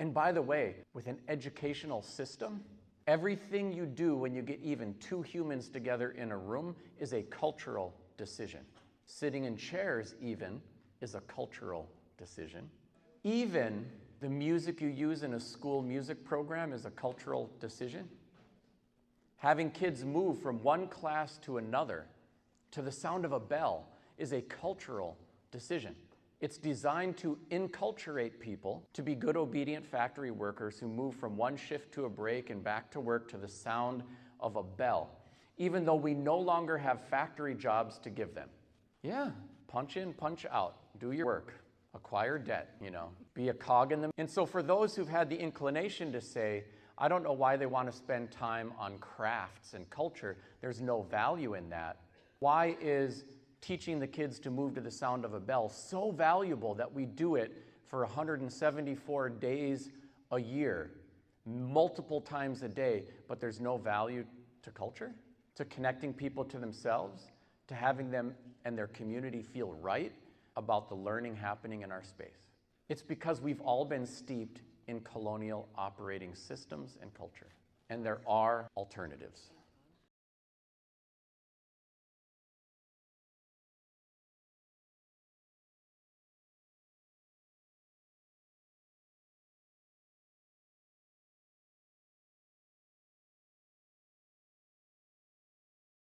And by the way, with an educational system, everything you do when you get even two humans together in a room is a cultural decision. Sitting in chairs even is a cultural decision. Even the music you use in a school music program is a cultural decision. Having kids move from one class to another to the sound of a bell is a cultural decision. It's designed to enculturate people to be good, obedient factory workers who move from one shift to a break and back to work to the sound of a bell, even though we no longer have factory jobs to give them. Yeah, punch in, punch out, do your work, acquire debt, be a cog in them. And so for those who've had the inclination to say, I don't know why they want to spend time on crafts and culture, there's no value in that. Why is teaching the kids to move to the sound of a bell so valuable that we do it for 174 days a year, multiple times a day, but there's no value to culture, to connecting people to themselves, to having them and their community feel right about the learning happening in our space? It's because we've all been steeped in colonial operating systems and culture, and there are alternatives.